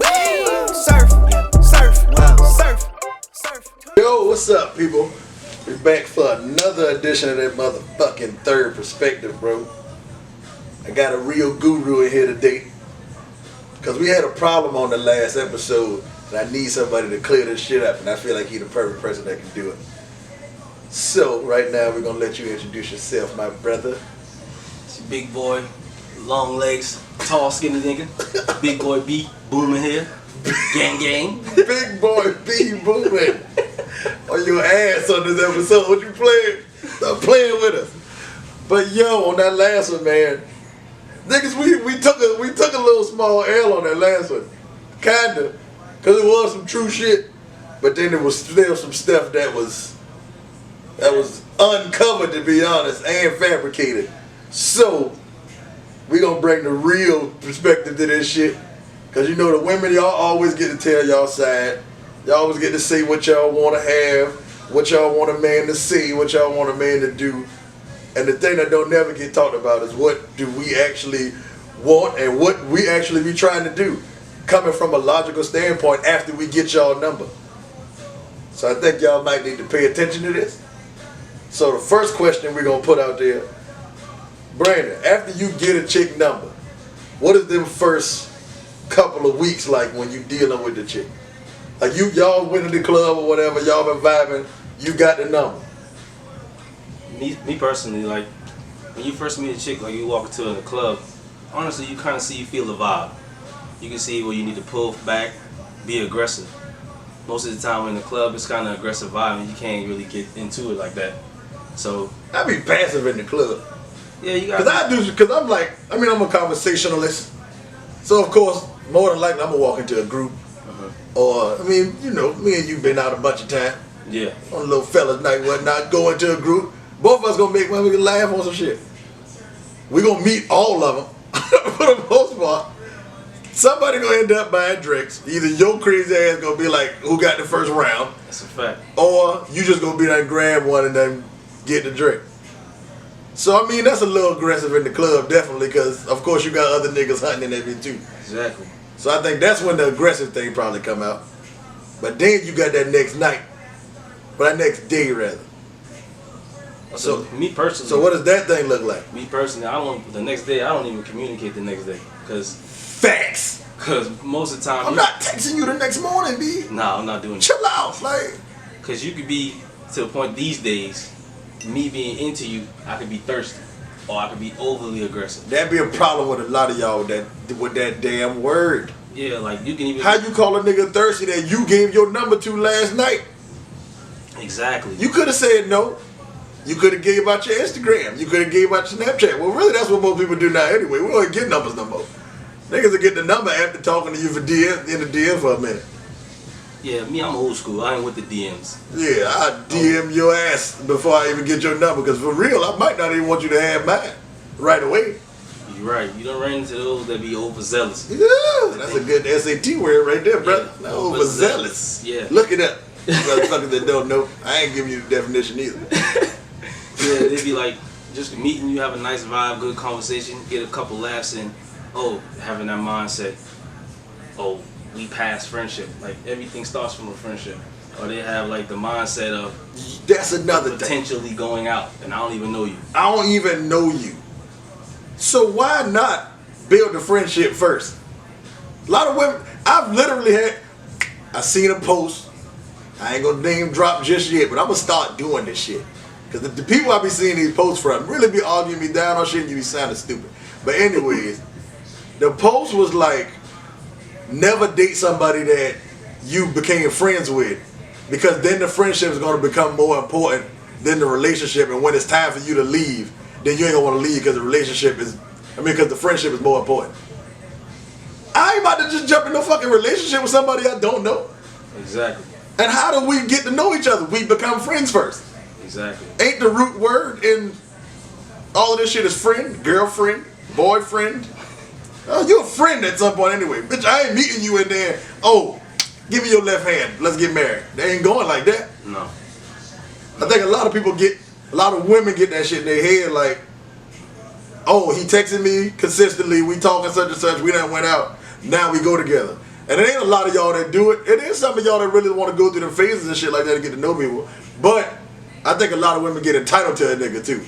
Surf, surf. Yo, what's up, people? We're back for another edition of that motherfucking Third Perspective, bro. I got a real guru in here today because we had a problem on the last episode, and I need somebody to clear this shit up, and I feel like he's the perfect person that can do it. So, right now, we're gonna let you introduce yourself, my brother. It's your big boy, long legs, tall, skinny nigga. Big boy B, booming here. Gang. Big boy B booming on your ass on this episode. What you playing? Stop playing with us. But yo, on that last one, man, niggas, we took a little small L on that last one, kinda, cause it was some true shit, but then there was still some stuff that was uncovered, to be honest, and fabricated. So we gonna bring the real perspective to this shit. Cause you know the women, y'all always get to tell y'all side. Y'all always get to say what y'all want to have, what y'all want a man to see, what y'all want a man to do. And the thing that don't never get talked about is what do we actually want and what we actually be trying to do, coming from a logical standpoint after we get y'all number. So I think y'all might need to pay attention to this. So the first question we're gonna put out there, Brandon, after you get a chick number, what is them first couple of weeks like when you dealing with the chick? Like y'all went to the club or whatever, y'all been vibing, you got the number. Me personally, like when you first meet a chick, like you walk into the club, honestly, you kind of feel the vibe. You can see where you need to pull back, be aggressive. Most of the time in the club, it's kind of aggressive vibe, and you can't really get into it like that. So I be passive in the club. Yeah, you got. Cause I'm a conversationalist. So of course, more than likely, I'm gonna walk into a group, or me and you been out a bunch of time. Yeah. On a little fellas night, whatnot, go into a group. Both of us gonna make one, we can laugh on some shit. We gonna meet all of them for the most part. Somebody gonna end up buying drinks. Either your crazy ass gonna be like, who got the first round? That's a fact. Or you just gonna be like, grab one and then get the drink. So I mean, that's a little aggressive in the club, definitely, because of course you got other niggas hunting in there too. Exactly. So I think that's when the aggressive thing probably come out. But then you got that next night, or that next day rather. So me personally. So what does that thing look like? Me personally, the next day I don't even communicate the next day, cause facts. Cause most of the time I'm not texting you the next morning, B. Nah, I'm not doing it. Chill out, like. Cause you could be to the point these days. Me being into you, I could be thirsty, or I could be overly aggressive. That'd be a problem with a lot of y'all with that damn word. Yeah, like you can even. How you call a nigga thirsty that you gave your number to last night? Exactly. You could have said no. You could have gave out your Instagram. You could have gave out your Snapchat. Well, really, that's what most people do now anyway. We don't get numbers no more. Niggas will get the number after talking to you in the DM for a minute. Yeah, I'm old school. I ain't with the DMs. Yeah, I DM your ass before I even get your number, because for real, I might not even want you to have mine right away. You're right. You don't run into those that be overzealous. Yeah, that's a good SAT word right there, brother. Yeah, overzealous. Yeah. Look it up. Motherfuckers that don't know, I ain't giving you the definition either. Yeah, they be like, just meeting you, have a nice vibe, good conversation, get a couple laughs in. Oh, having that mindset. Oh, we pass friendship. Like everything starts from a friendship. Or they have like the mindset of that's another potentially thing. Going out, and I don't even know you. I don't even know you. So why not build a friendship first? A lot of women, I seen a post. I ain't gonna name drop just yet, but I'm gonna start doing this shit. Cause the people I be seeing these posts from really be arguing me down on shit and you be sounding stupid. But anyways, the post was like, never date somebody that you became friends with, because then the friendship is going to become more important than the relationship, and when it's time for you to leave, then you ain't going to want to leave because the friendship is more important. I ain't about to just jump in no fucking relationship with somebody I don't know. Exactly. And how do we get to know each other? We become friends first. Exactly. Ain't the root word in all of this shit is friend, girlfriend, boyfriend? You're a friend at some point anyway. Bitch, I ain't meeting you in there. Oh, give me your left hand. Let's get married. They ain't going like that. No. I think a lot of women get that shit in their head like, oh, he texting me consistently, we talking such and such, we done went out, now we go together. And it ain't a lot of y'all that do it. It is some of y'all that really want to go through the phases and shit like that to get to know people. But I think a lot of women get entitled to a nigga too.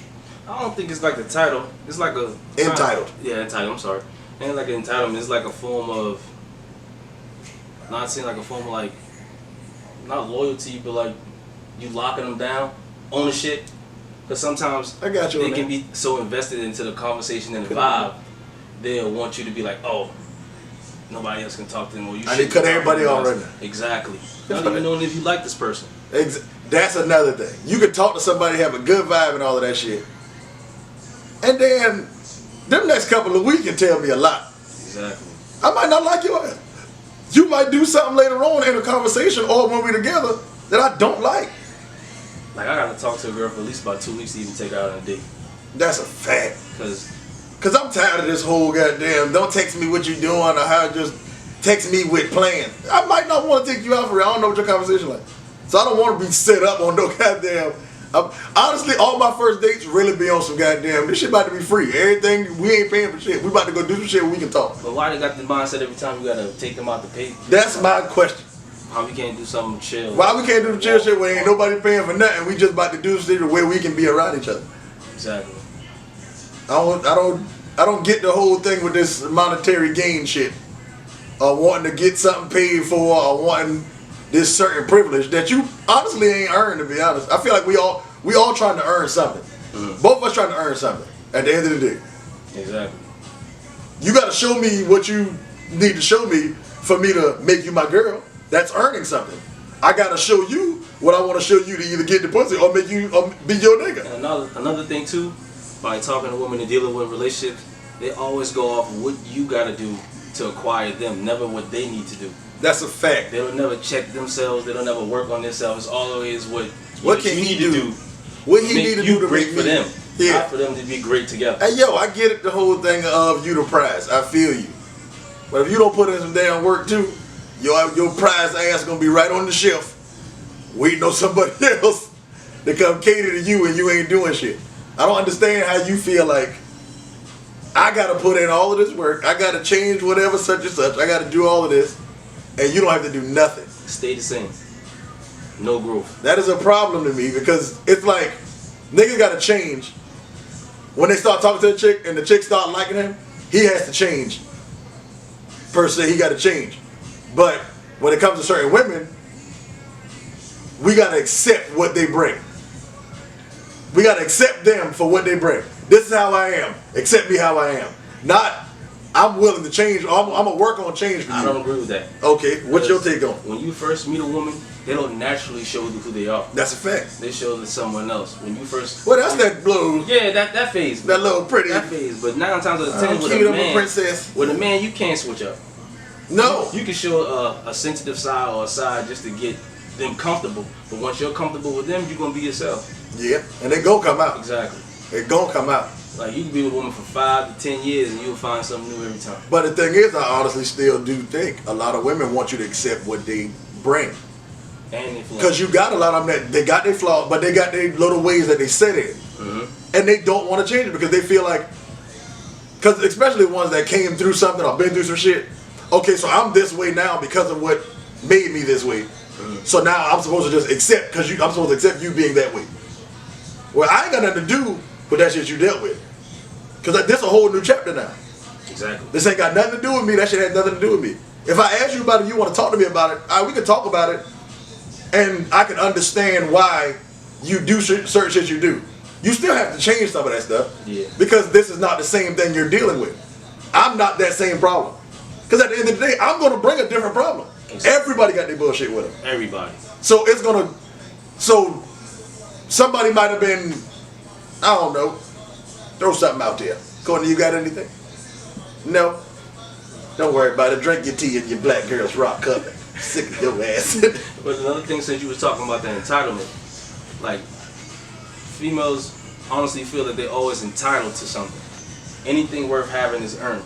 I don't think it's like the title. It's like a Entitled. Yeah, entitled. I'm sorry. Ain't like an entitlement. It's like a form of not saying like a form of like not loyalty, but like you locking them down, ownership. Because sometimes I got you they on can that. be so invested into the conversation and the vibe, they'll want you to be like, oh, nobody else can talk to them, or you I need to cut everybody off right now. Exactly. Not even knowing if you like this person. That's another thing. You can talk to somebody, have a good vibe and all of that shit. And then them next couple of weeks can tell me a lot. Exactly. I might not like your ass. You might do something later on in a conversation or when we're together that I don't like. Like, I gotta talk to a girl for at least about 2 weeks to even take her out on a date. That's a fact. Cause I'm tired of this whole goddamn, don't text me what you doing or how, just text me with plans. I might not want to take you out for real. I don't know what your conversation like. So I don't want to be set up on no goddamn. Honestly, all my first dates really be on some goddamn, this shit about to be free. Everything, we ain't paying for shit. We about to go do some shit where we can talk. but why they got the mindset every time you gotta take them out to pay? That's my question. How we can't do something chill? Why we can't do the chill shit where ain't nobody paying for nothing? We just about to do shit where we can be around each other. Exactly. I don't get the whole thing with this monetary gain shit. Or wanting to get something paid for, or wanting this certain privilege that you honestly ain't earned, to be honest. I feel like we all trying to earn something. Both of us trying to earn something at the end of the day. Exactly. You got to show me what you need to show me for me to make you my girl. That's earning something. I got to show you what I want to show you to either get the pussy or make you be your nigga. And another thing too, by talking to women and dealing with relationships, they always go off what you got to do to acquire them, never what they need to do. That's a fact. They don't never check themselves. They don't ever work on themselves. It's always what can you he need to do. What he need to do to great make for me. them. Yeah. Not for them to be great together. Hey yo, I get it, the whole thing of you the prize. I feel you. But if you don't put in some damn work too, your prize ass gonna be right on the shelf, waiting on somebody else to come cater to you, and you ain't doing shit. I don't understand how you feel like I gotta put in all of this work, I gotta change whatever such and such, I gotta do all of this, and you don't have to do nothing. Stay the same. No growth. That is a problem to me, because it's like niggas gotta change. When they start talking to a chick and the chick start liking him, he has to change. Per se, he gotta change. But when it comes to certain women, we gotta accept what they bring. We gotta accept them for what they bring. This is how I am. Accept me how I am. Not, I'm willing to change. I'm gonna work on change for you. I don't agree with that. Okay, what's your take on? When you first meet a woman, they don't naturally show you who they are. That's a fact. They show to someone else. When you first... Well, that's that blue. Yeah, that phase. That little pretty. That phase. But 9 times out of 10 with cute a of a man... princess. With a man, you can't switch up. No. You can show a sensitive side or a side just to get them comfortable. But once you're comfortable with them, you're going to be yourself. Yeah, and they gonna come out. Exactly. They gonna come out. Like, you can be with a woman for 5 to 10 years and you'll find something new every time. But the thing is, I honestly still do think a lot of women want you to accept what they bring. And if Because you got a lot of them that they got their flaws, but they got their little ways that they set in. And they don't want to change it because they feel like, because especially ones that came through something or been through some shit. Okay, so I'm this way now because of what made me this way. So now I'm supposed to just accept, because I'm supposed to accept you being that way. Well, I ain't got nothing to do with that shit you dealt with. Because this is a whole new chapter now. Exactly. This ain't got nothing to do with me. That shit had nothing to do with me. If I ask you about it, you want to talk to me about it, we can talk about it, and I can understand why you do certain shit you do. You still have to change some of that stuff. Yeah. Because this is not the same thing you're dealing with. I'm not that same problem. Because at the end of the day, I'm going to bring a different problem. Exactly. Everybody got their bullshit with them. Everybody. So it's going to... So somebody might have been... I don't know. Throw something out there. Courtney, you got anything? No? Don't worry about it. Drink your tea in your black girl's rock cup. Sick of your ass. But another thing, since you was talking about the entitlement, like, females honestly feel that they're always entitled to something. Anything worth having is earned.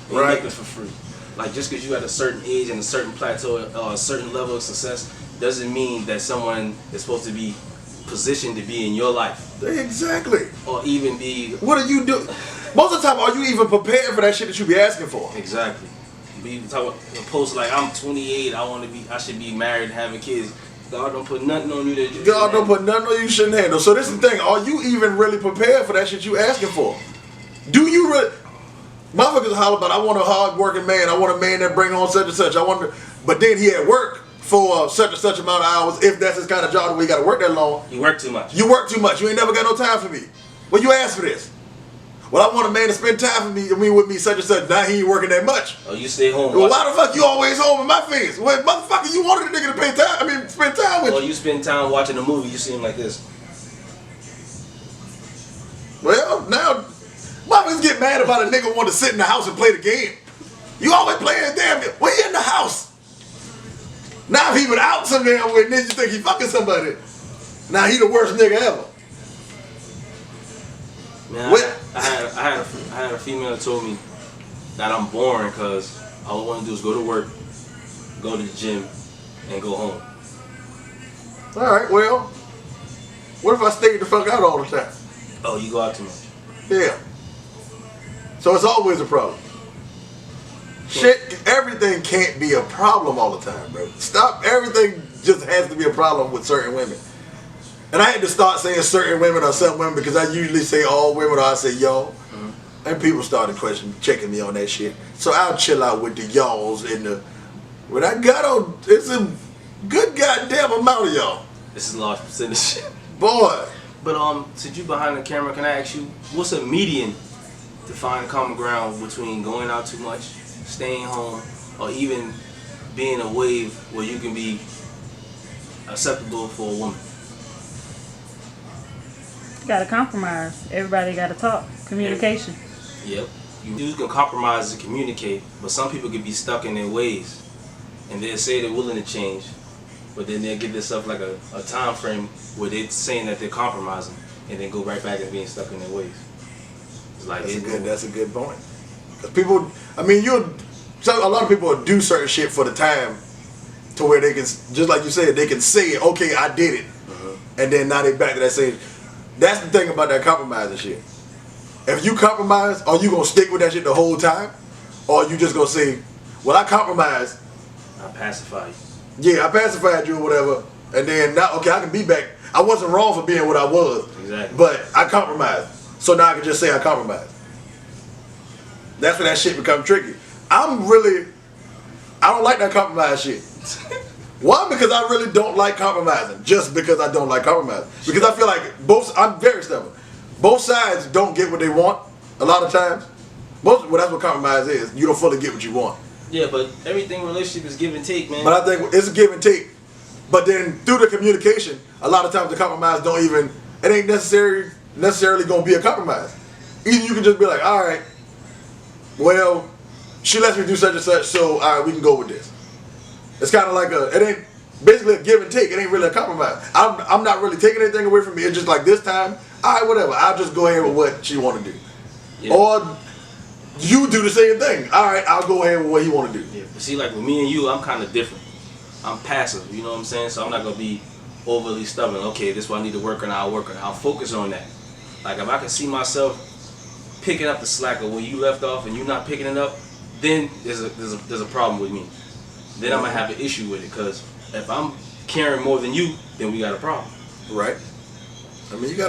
Ain't Right. nothing for free. Like, just because you at a certain age and a certain plateau or a certain level of success doesn't mean that someone is supposed to be positioned to be in your life. Exactly. Or even be... What are you doing? Most of the time, are you even prepared for that shit that you be asking for? Exactly. be talking post like I'm 28, I should be married, having kids. God don't put nothing on you that you God don't put nothing on you shouldn't handle. So this is the thing. Are you even really prepared for that shit you asking for? Do you really? Motherfuckers holler about, I want a hard-working man. I want a man that bring on such and such. But then he at work for such and such amount of hours. If that's his kind of job, where he got to work that long. You work too much. You work too much. You ain't never got no time for me. Well, you asked for this. Well, I want a man to spend time with me, such and such. Now he ain't working that much. Oh, you stay home. Well, why the fuck you always home in my face? Well, motherfucker, you wanted a nigga to spend time with you. Or you spend time watching a movie, you see him like this. Well, now, motherfuckers get mad about a nigga want to sit in the house and play the game. You always playing the damn game. Well, he in the house. Now if he been out some damn way, then you think he fucking somebody. Now he the worst nigga ever. Man, I had a female that told me that I'm boring because all I want to do is go to work, go to the gym, and go home. All right, well, what if I stayed the fuck out all the time? Oh, you go out too much. Yeah. So it's always a problem. Shit, everything can't be a problem all the time, bro. Stop. Everything just has to be a problem with certain women. And I had to start saying certain women or some women because I usually say all women or I say y'all. Mm-hmm. And people started checking me on that shit. So I'll chill out with the y'alls and the... When I got on, it's a good goddamn amount of y'all. This is a large percentage. Boy. But since you behind the camera, can I ask you, what's a median to find common ground between going out too much, staying home, or even being a wave where you can be acceptable for a woman? Gotta compromise. Everybody gotta talk. Communication. Yep. You can compromise and communicate, but some people can be stuck in their ways. And they'll say they're willing to change, but then they'll give themselves like a time frame where they're saying that they're compromising, and then go right back and being stuck in their ways. It's like that's a good point. Because people, I mean, a lot of people will do certain shit for the time to where they can, just like you said, they can say, okay, I did it. Mm-hmm. And then now they back to that saying. That's the thing about that compromising shit. If you compromise, are you going to stick with that shit the whole time? Or are you just going to say, well, I compromised. I pacified you. Yeah, I pacified you or whatever. And then now, okay, I can be back. I wasn't wrong for being what I was. Exactly. But I compromised. So now I can just say I compromised. That's when that shit becomes tricky. I don't like that compromise shit. One, because I really don't like compromising. Just because I don't like compromising. Because I feel like I'm very stubborn. Both sides don't get what they want a lot of times. Well, that's what compromise is. You don't fully get what you want. Yeah, but everything in relationship is give and take, man. But I think it's a give and take. But then through the communication, a lot of times the compromise it ain't necessarily going to be a compromise. Either you can just be like, all right, well, she lets me do such and such, so all right, we can go with this. It's kind of like it ain't basically a give and take. It ain't really a compromise. I'm not really taking anything away from me. It's just like this time, all right, whatever. I'll just go ahead with what she want to do. Yeah. Or you do the same thing. All right, I'll go ahead with what he want to do. Yeah, but see, like with me and you, I'm kind of different. I'm passive, you know what I'm saying? So I'm not going to be overly stubborn. Okay, this is what I need to work on, I'll work on it. I'll focus on that. Like if I can see myself picking up the slack of where you left off and you not picking it up, then there's a problem with me. Then I'm gonna have an issue with it, because if I'm caring more than you, then we got a problem. Right. I mean,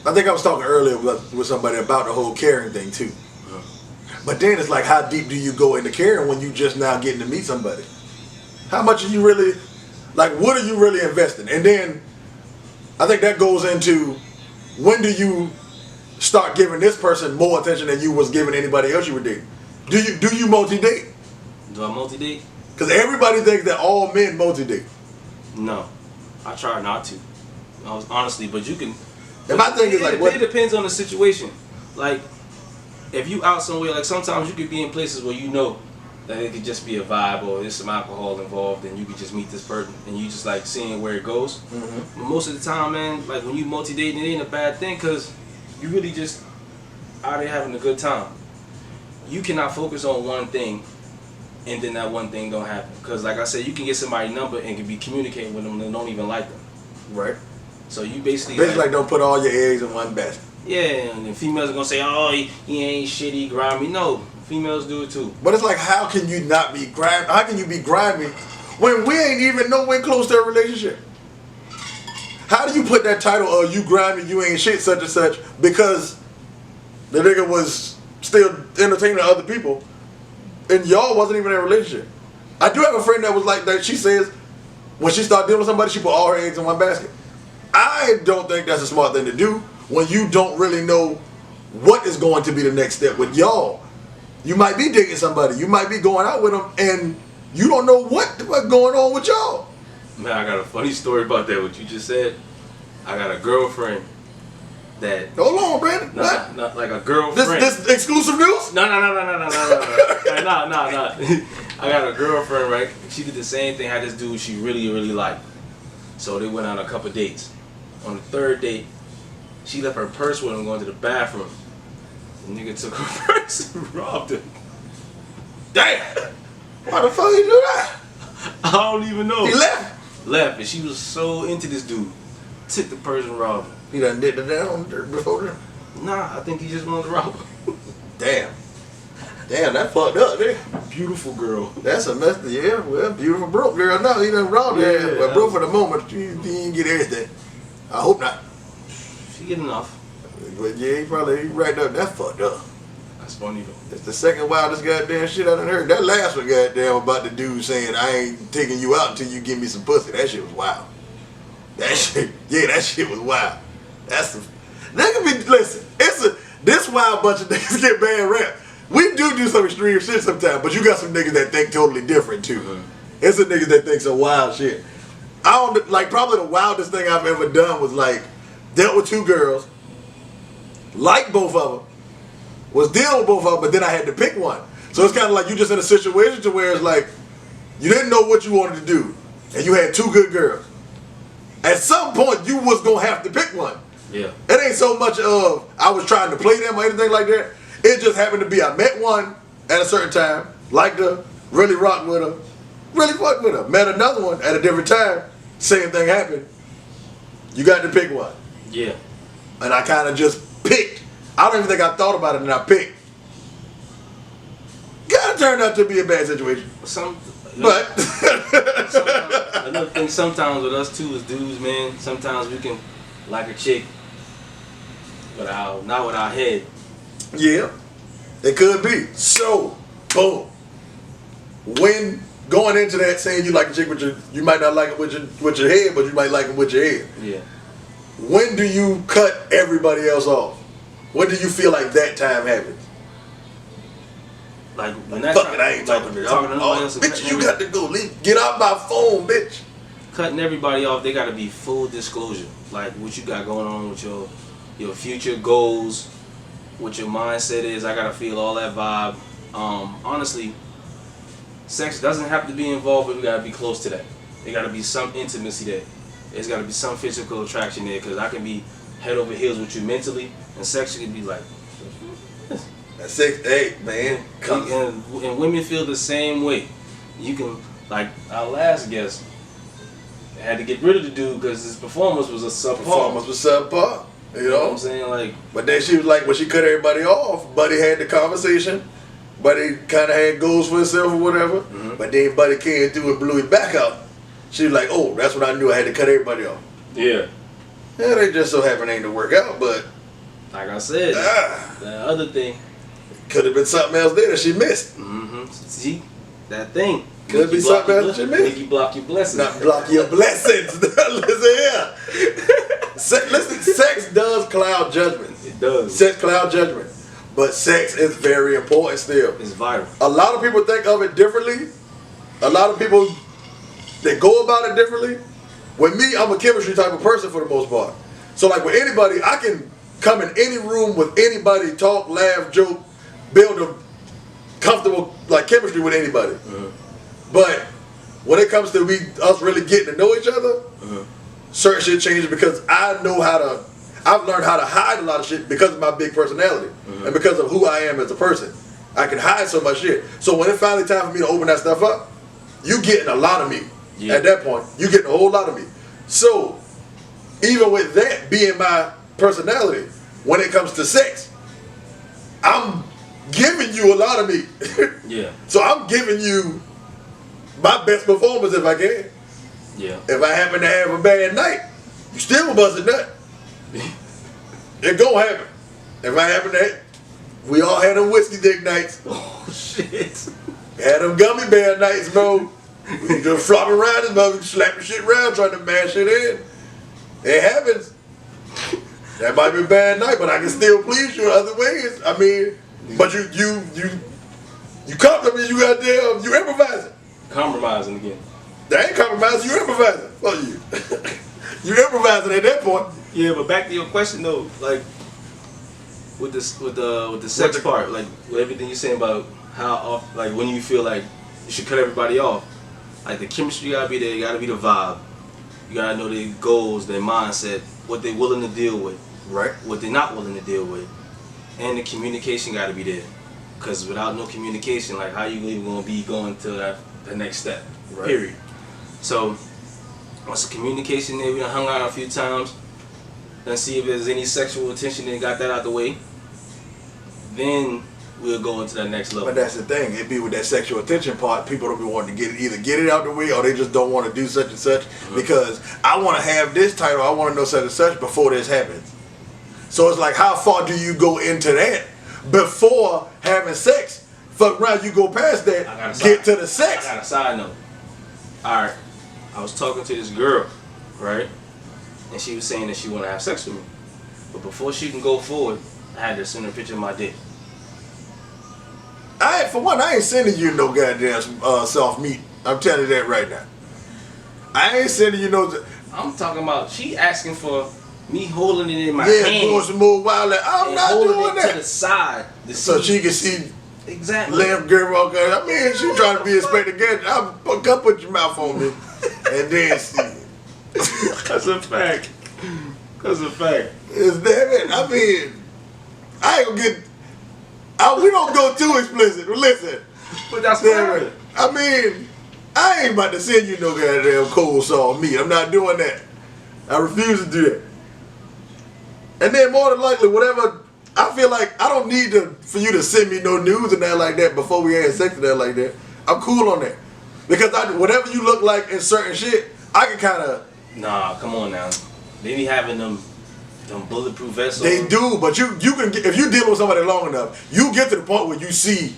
I think I was talking earlier with somebody about the whole caring thing too. But then it's like, how deep do you go into caring when you just now getting to meet somebody? How much are you really, like, what are you really investing? And then I think that goes into, when do you start giving this person more attention than you was giving anybody else you were dating? Do you multi-date? Do I multi-date? Because everybody thinks that all men multi-date. No, I try not to. Honestly, but you can. And my thing is like, it depends on the situation. Like, if you out somewhere, like sometimes you could be in places where you know that it could just be a vibe or there's some alcohol involved, and you could just meet this person and you just like seeing where it goes. Mm-hmm. But most of the time, man, like when you multi-dating, it ain't a bad thing, because you really just out there having a good time. You cannot focus on one thing and then that one thing don't happen. Because like I said, you can get somebody's number and can be communicating with them and don't even like them. Right. So you basically like don't put all your eggs in one basket. Yeah, and the females are going to say, oh, he ain't shitty, grimy. No, Females do it too. But it's like, how can you not be grimy? How can you be grimy when we ain't even nowhere close to a relationship? How do you put that title of you grimy, you ain't shit, such and such, because the nigga was still entertaining other people and y'all wasn't even in a relationship? I do have a friend that was like that. She says when she started dealing with somebody, she put all her eggs in one basket. I don't think that's a smart thing to do when you don't really know what is going to be the next step with y'all. You might be dating somebody, you might be going out with them, and you don't know what's going on with y'all. Man, I got a funny story about that, what you just said. I got a girlfriend that... Hold on, Brandon. Not like a girlfriend. This exclusive news? No. I got a girlfriend, right? She did the same thing, had this dude she really, really liked. So they went on a couple dates. On the third date, she left her purse with him going to the bathroom. The nigga took her purse and robbed her. Damn! Why the fuck he do that? I don't even know. He left? Left, and she was so into this dude. Took the purse and robbed him. He done did the down before then? Nah, I think he just wanted to rob her. Damn. Damn, that fucked up, nigga. Beautiful girl. That's a mess. Yeah, well, beautiful broke girl. No, he done robbed her. But broke for the moment, he didn't get everything. I hope not. She get enough. But yeah, he right up. That's fucked up. That's funny though. It's the second wildest goddamn shit I done heard. That last one goddamn about the dude saying, I ain't taking you out until you give me some pussy. That shit was wild. That shit was wild. That's some... Listen, this wild bunch of niggas get bad rap. We do some extreme shit sometimes, but you got some niggas that think totally different too. Mm-hmm. It's some niggas that think some wild shit. I don't, like, probably the wildest thing I've ever done was like, dealt with two girls, liked both of them, was dealing with both of them, but then I had to pick one. So it's kind of like you just in a situation to where it's like, you didn't know what you wanted to do, and you had two good girls. At some point, you was gonna have to pick one. Yeah. It ain't so much of I was trying to play them or anything like that. It just happened to be I met one at a certain time, liked her, really rocked with her, really fucked with her. Met another one at a different time, same thing happened. You got to pick one. Yeah. And I kind of just picked. I don't even think I thought about it, and I picked. Kind of turned out to be a bad situation. But another thing sometimes with us too as dudes, man, sometimes we can like a chick not with our head. Yeah, it could be. So, boom. When going into that saying you like a chick with you might not like it with your head, but you might like it with your head. Yeah. When do you cut everybody else off? When do you feel like that time happens? Like when that fuck it, I ain't talking to you. Bitch, you got to go. Get off my phone, bitch. Cutting everybody off, they got to be full disclosure. Like what you got going on with your future goals, what your mindset is. I got to feel all that vibe. Honestly, sex doesn't have to be involved, but we got to be close to that. There got to be some intimacy there. There's got to be some physical attraction there, because I can be head over heels with you mentally, and sex can be like... That's 6'8", man. And women feel the same way. You can, like our last guest, had to get rid of the dude because his performance was a subpar. You know what I'm saying? Like, but then she was like, when she cut everybody off, Buddy had the conversation. Buddy kind of had goals for himself or whatever. Mm-hmm. But then Buddy came through and blew it back out. She was like, oh, that's when I knew I had to cut everybody off. Yeah. Yeah, they just so happened ain't to work out, but like I said, the other thing. Could have been something else there that she missed. Mm-hmm. See, that thing. Could be something else that she missed. Make you block your blessings. Not block your blessings. Listen here. Listen, sex does cloud judgment. It does. Sex cloud judgment. But sex is very important still. It's vital. A lot of people think of it differently. A lot of people, they go about it differently. With me, I'm a chemistry type of person for the most part. So like with anybody, I can come in any room with anybody, talk, laugh, joke, build a comfortable like chemistry with anybody. But when it comes to us really getting to know each other, certain shit changes because I've learned how to hide a lot of shit because of my big personality and because of who I am as a person. I can hide so much shit. So when it's finally time for me to open that stuff up, you getting a lot of me. Yeah. At that point, you getting a whole lot of me. So even with that being my personality, when it comes to sex, I'm giving you a lot of me. Yeah. So I'm giving you my best performance if I can. Yeah. If I happen to have a bad night, you still gonna bust a nut. It gonna happen. If I happen to, we all had them whiskey dick nights. Oh shit. Had them gummy bear nights, bro. We just flop around this mother, slapping shit around, trying to mash it in. It happens. That might be a bad night, but I can still please you in other ways. I mean, but you compliment, you improvising. Compromising again. That ain't compromising, you improvising. Fuck you. You improvising at that point. Yeah, but back to your question though, like with the sex part, like with everything you're saying about how off, like when you feel like you should cut everybody off, like the chemistry gotta be there, gotta be the vibe. You gotta know their goals, their mindset, what they're willing to deal with, Right. what they're not willing to deal with, and the communication gotta be there. Cause without no communication, like how you even gonna be going to the next step? Right. Period. So once the communication there, we done hung out a few times. Let's see if there's any sexual attention and got that out the way. Then we'll go into that next level. But that's the thing. It be with that sexual attention part, people don't be wanting to either get it out the way or they just don't want to do such and such because I want to have this title, I want to know such and such before this happens. So it's like, how far do you go into that before having sex? Fuck around, you go past that, get to the sex. I got a side note. Alright, I was talking to this girl, right? And she was saying that she want to have sex with me. But before she can go forward, I had to send her a picture of my dick. For one, I ain't sending you no goddamn soft meat. I'm telling you that right now. I ain't sending you no. I'm talking about she asking for me holding it in my Yeah, hand. doing some more wild. I'm and not holding doing it that. to the side. So she can see exactly. lamp girl walk out. I mean, she trying to be Inspector Gadget. Come put your mouth on me, and then see. That's a fact. That's a fact. Is that it? I mean, I ain't gonna get. We don't go too explicit. Listen. But that's Damn what it. I mean, I ain't about to send you no goddamn cold saw meat. I'm not doing that. I refuse to do that. And then more than likely, whatever, I feel like I don't need for you to send me no news and that like that before we had sex and that like that. I'm cool on that. Because whatever you look like in certain shit, I can kind of. Nah, come on now. They be having them bulletproof vests. They do, but you can get, if you deal with somebody long enough, you get to the point where you see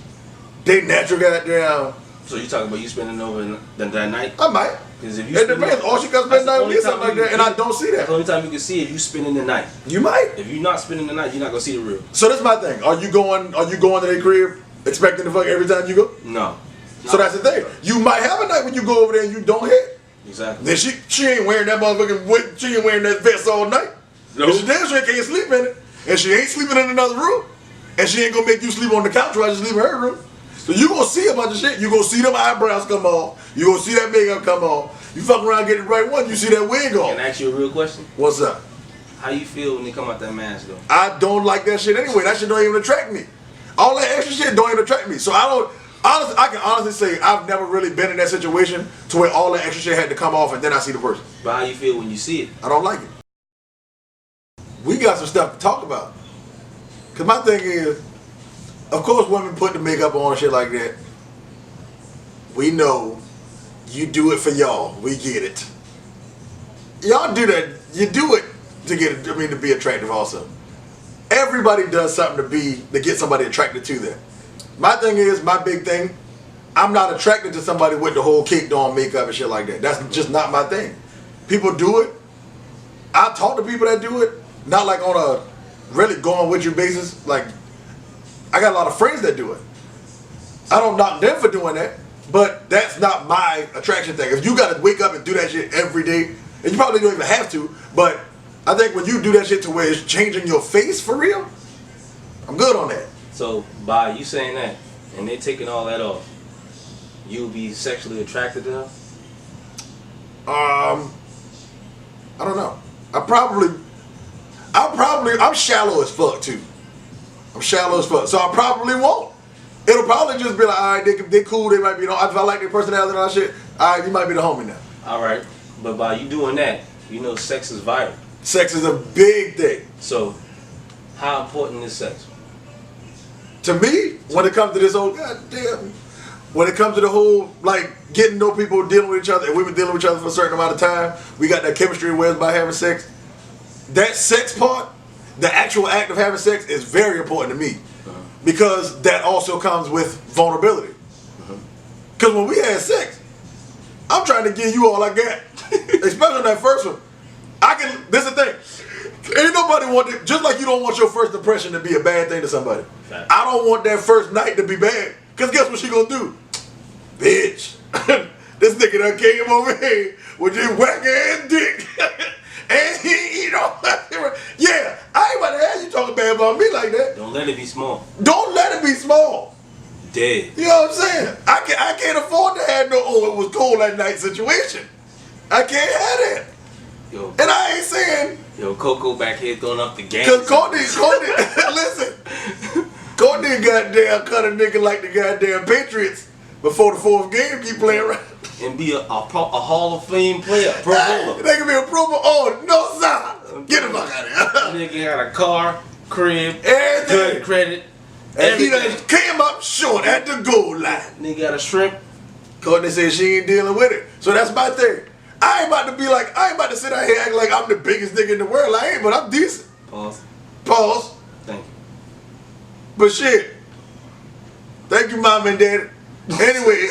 they natural goddamn. So you talking about you spending over that night? I might. Because if you It depends. All she got to spend the night with me, something like that, and I don't see That's that. the only time you can see if you spending the night. You might. If you're not spending the night, you're not gonna see the real. So that's my thing. Are you going to their crib expecting to fuck every time you go? No. So that's the thing. You might have a night when you go over there and you don't hit. Exactly. Then she ain't wearing that motherfucking, she ain't wearing that vest all night. No. And she damn sure can't sleep in it. And she ain't sleeping in another room. And she ain't gonna make you sleep on the couch while you sleep in her room. So you gonna see a bunch of shit. You gonna see them eyebrows come off. You gonna see that makeup come off. You fuck around, get the right one, you see that wig off. Can I ask you a real question? What's up? How you feel when they come out that mask though? I don't like that shit anyway. That shit don't even attract me. All that extra shit don't even attract me. So I can honestly say I've never really been in that situation to where all that extra shit had to come off and then I see the person. But how you feel when you see it? I don't like it. We got some stuff to talk about. Cause my thing is, of course women put the makeup on and shit like that. We know you do it for y'all. We get it. Y'all do that. You do it to be attractive also. Everybody does something to get somebody attracted to them. My thing is, my big thing, I'm not attracted to somebody with the whole caked on makeup and shit like that. That's just not my thing. People do it. I talk to people that do it, not like on a really going with you basis. Like, I got a lot of friends that do it. I don't knock them for doing that, but that's not my attraction thing. If you gotta wake up and do that shit every day, and you probably don't even have to, but I think when you do that shit to where it's changing your face for real, I'm good on that. So by you saying that and they taking all that off, you'll be sexually attracted to her? I don't know. I'm shallow as fuck too. I'm shallow as fuck. So I probably won't. It'll probably just be like, all right, they cool, they might be, if I like their personality and all that shit, all right, you might be the homie now. All right. But by you doing that, you know sex is vital. Sex is a big thing. So how important is sex? To me, when it comes to this whole goddamn, when it comes to the whole like getting to know people, dealing with each other, and we've been dealing with each other for a certain amount of time, we got that chemistry where by having sex. That sex part, the actual act of having sex, is very important to me because that also comes with vulnerability. Because when we had sex, I'm trying to give you all I got, especially on that first one. This is the thing. Ain't nobody want it, just like you don't want your first impression to be a bad thing to somebody. Fact. I don't want that first night to be bad. Because guess what she gonna do? Bitch. This nigga done came over here with this whack ass dick. And he, yeah, I ain't about to have you talking bad about me like that. Don't let it be small. Don't let it be small. Dead. You know what I'm saying? I can't afford to have no, oh, it was cold that night situation. I can't have that. Yo, and I ain't saying. Yo, Coco back here throwing up the game. Because Courtney, listen. Courtney goddamn cut a nigga like the goddamn Patriots before the fourth game keep playing right. And be a Hall of Fame player, Pro Bowler. They can be a Pro Bowler. Oh, no, sir. Get the fuck out of here. Nigga got a car, crib, everything. good credit. And he done came up short at the goal line. Nigga got a shrimp. Courtney said she ain't dealing with it. So that's my thing. I ain't about to sit out here acting like I'm the biggest nigga in the world. I ain't, but I'm decent. Pause. Thank you. But shit. Thank you, mom and dad. Anyway,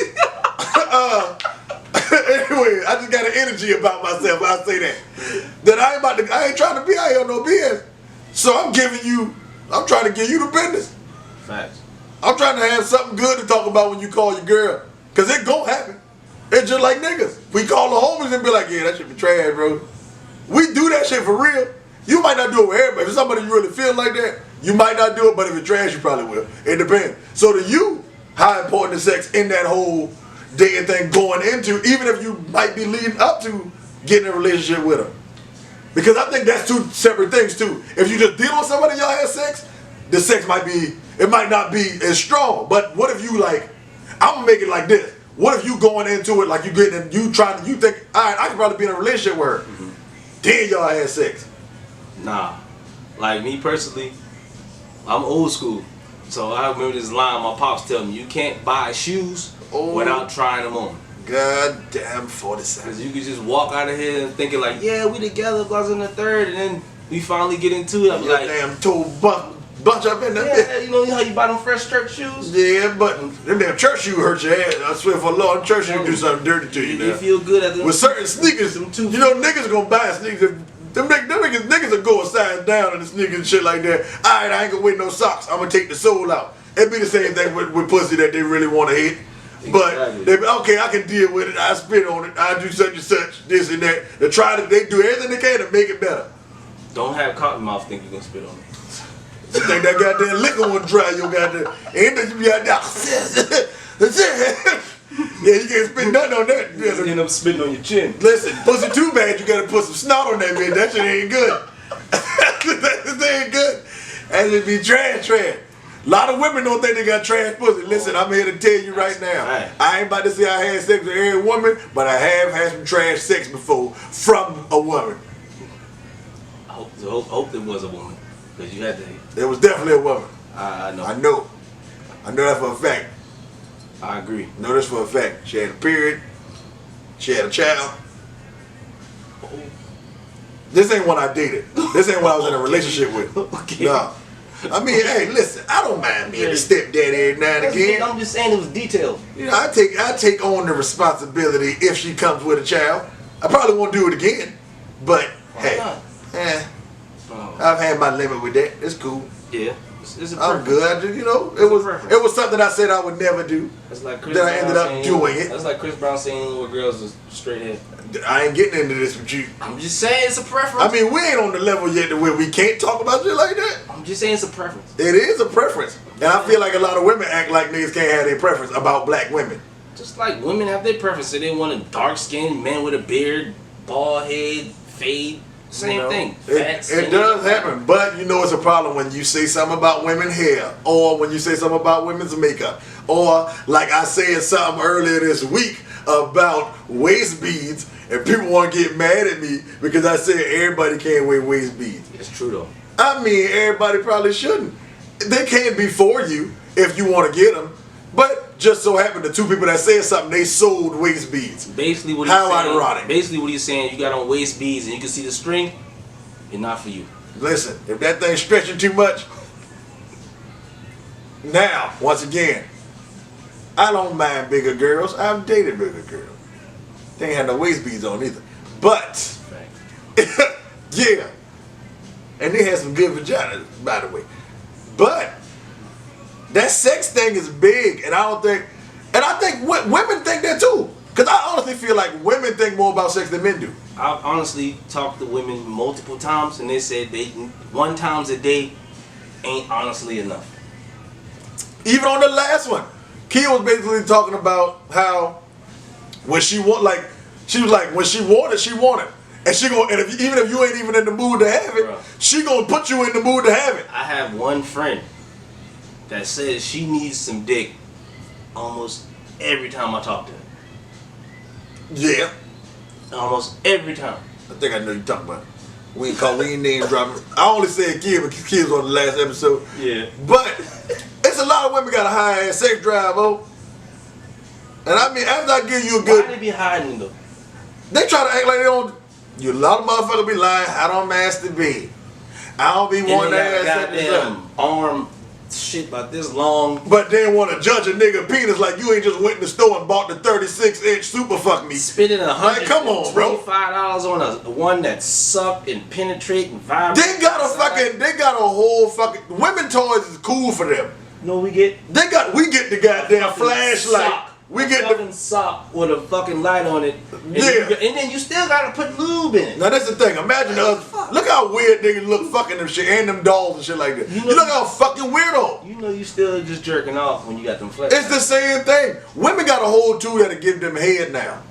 anyway, I just got an energy about myself. I'll say that. That I ain't trying to be out here on no BS. So I'm trying to give you the business. Facts. I'm trying to have something good to talk about when you call your girl. Cause it gon' happen. It's just like niggas. We call the homies and be like, yeah, that shit be trash, bro. We do that shit for real. You might not do it with everybody. If somebody you really feel like that, you might not do it, but if it's trash, you probably will. It depends. So to you, how important is sex in that whole dating thing going into, even if you might be leading up to getting in a relationship with her? Because I think that's two separate things too. If you just deal with somebody and y'all have sex, the sex it might not be as strong. But what if you like, I'm gonna make it like this. What if you going into it like you think, all right, I could probably be in a relationship with her. Mm-hmm. Then y'all had sex. Nah. Like me personally, I'm old school. So I remember this line my pops tell me, you can't buy shoes without trying them on. Goddamn 47. Because you could just walk out of here and thinking like, yeah, we together, plus in the third, and then we finally get into it. I'm like, damn toe bunch up in there. Yeah, you know how you buy them fresh church shoes? Yeah, but them damn church shoes hurt your ass. I swear for Lord, church shoes do something dirty to you. You feel good at them. With certain sneakers, you know niggas gonna buy sneakers. Them niggas will go a size down on the sneakers and shit like that. Alright, I ain't gonna wear no socks. I'm gonna take the sole out. It'd be the same thing with pussy that they really want to hit. But they be, okay, I can deal with it. I spit on it. I do such and such, this and that. They do everything they can to make it better. Don't have cotton mouth think you gonna spit on it. You think that goddamn liquor won't dry your goddamn. And then you be out there. Yeah, you can't spit nothing on that. You end up spitting on your chin. Listen, pussy too bad, you gotta put some snot on that bitch. That shit ain't good. That ain't good. That should be trash. A lot of women don't think they got trash pussy. Listen, I'm here to tell you right now. Right. I ain't about to say I had sex with every woman, but I have had some trash sex before from a woman. I hope there was a woman. Because you had to. There was definitely a woman. I know. I know that for a fact. I agree. I know this for a fact. She had a period. She had a child. This ain't what I dated. This ain't what I was in a relationship with. Okay. No. I mean, hey, listen, I don't mind being a stepdaddy every now and again. I'm just saying it was detailed. You know, I take on the responsibility if she comes with a child. I probably won't do it again. But hey, I've had my limit with that. It's cool. Yeah. It's I'm good. It was something I said I would never do. It's like Chris then Brown I ended up doing it. That's like Chris Brown saying little girls is straight head. I ain't getting into this with you. I'm just saying it's a preference. I mean, we ain't on the level yet to where we can't talk about shit like that. I'm just saying it's a preference. It is a preference. And I feel like a lot of women act like niggas can't have their preference about black women. Just like women have their preference. They want a dark-skinned man with a beard, bald head, fade. Same thing. It does happen, but you know it's a problem when you say something about women's hair, or when you say something about women's makeup, or like I said something earlier this week about waist beads, and people want to get mad at me because I said everybody can't wear waist beads. It's true though. I mean, everybody probably shouldn't. They can't be for you. if you want to get them. But just so happened the two people that said something, they sold waist beads. Basically what ironic. Basically what he's saying, you got on waist beads and you can see the string, it's not for you. Listen, if that thing's stretching too much, now, once again, I don't mind bigger girls. I've dated bigger girls. They ain't had no waist beads on either. But, yeah. And they had some good vaginas, by the way. But, that sex thing is big, and I think women think that too. Because I honestly feel like women think more about sex than men do. I've honestly talked to women multiple times, and they said dating 1 time a day ain't honestly enough. Even on the last one, Kia was basically talking about how when she want, like, she was like, when she wanted. And she gonna, and even if you ain't even in the mood to have it, she gonna put you in the mood to have it. I have one friend that says she needs some dick almost every time I talk to her. Yeah. Almost every time. I think I know you're talking about. We ain't name dropping. I only said Kid because Kid was on the last episode. Yeah. But it's a lot of women got a high ass sex drive, oh. And I mean, after I give you a good. Why they be hiding though? They try to act like they don't. You a lot of motherfuckers be lying. I don't masturbate. I don't be wanting to have sex. Goddamn arm shit about this long. But they want to judge a nigga penis like you ain't just went in the store and bought the 36-inch super fuck me. Spending come on, bro. $125 on a one that sucked and penetrate and vibrate. They got a whole fucking. Women toys is cool for them. No, we get the goddamn flashlight. Sock. We get the sock with a fucking light on it. And then you still gotta put lube in it. Now that's the thing. Imagine look how weird niggas look fucking them shit and them dolls and shit like that. You look how fucking weirdo. You know you still just jerking off when you got them flex. It's the same thing. Women got a whole tool that'll give them head now.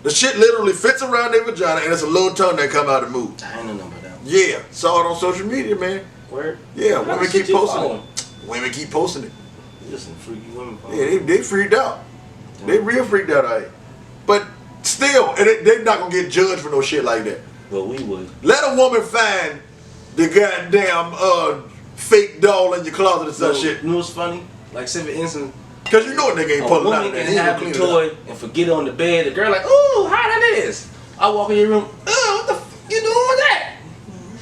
The shit literally fits around their vagina and it's a little tongue that come out and move. I ain't no number down. Yeah, saw it on social media, man. Where? Yeah, women keep posting it. Women keep posting it. Listen, freaky women. Yeah, they freaked out. They real freaked out, alright. But still, they're not gonna get judged for no shit like that. Well, we would. Let a woman find the goddamn fake doll in your closet or some shit. You know what's funny? Like, say for instance, because you know a nigga ain't pulling out of that. He have the toy and forget it on the bed. The girl like, ooh, how that is? I walk in your room, what the f you doing with that?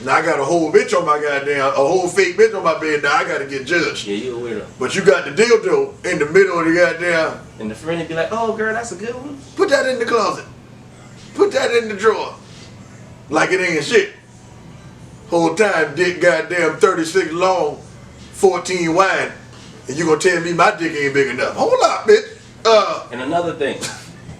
Now I got a whole bitch on my a whole fake bitch on my bed. Now I gotta get judged. Yeah, you a weirdo. But you got the dildo in the middle of the goddamn. And the friend would be like, oh girl, that's a good one. Put that in the closet. Put that in the drawer. Like it ain't shit. Whole time dick goddamn 36 long, 14 wide. And you gonna tell me my dick ain't big enough. Hold up, bitch. And another thing.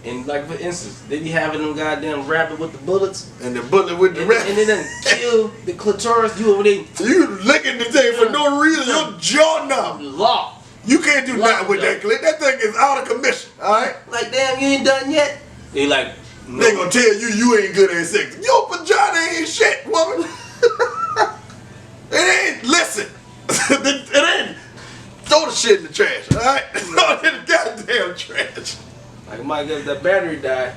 And like for instance, they be having them goddamn rabbit with the bullets. And the bullet with the rabbit. And they done kill the clitoris. You over there. You licking the thing for no reason. Your jaw numb. Locked. You can't do nothing with that clip. That thing is out of commission. Alright? Like damn, you ain't done yet. They like no. They gonna tell you ain't good at sex. Your vagina ain't shit, woman. It ain't. Listen. It ain't. Throw the shit in the trash. Alright? Throw it in the goddamn trash. Like Mike, if that battery died.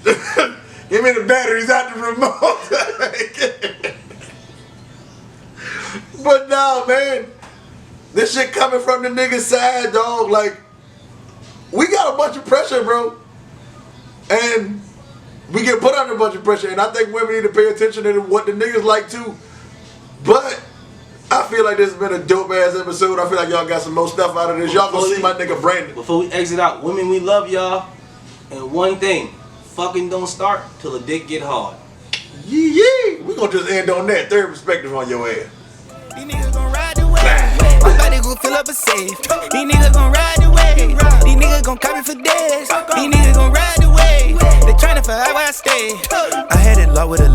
Give me the batteries out the remote. But nah, man. This shit coming from the nigga side, dog. Like, we got a bunch of pressure, bro. And we get put under a bunch of pressure. And I think women need to pay attention to what the niggas like too. But I feel like this has been a dope ass episode. I feel like y'all got some more stuff out of this. Y'all gonna see my nigga Brandon. Before we exit out, women, we love y'all. And one thing, fucking don't start till the dick get hard. Yee. We gonna just end on that. Third perspective on your ass. These niggas gon' ride the wave. My body gon' fill up a safe. These niggas gon' ride the wave. These niggas gon' copy for days. These niggas gon' ride the wave. They tryna figure out where I stay. I had it locked with a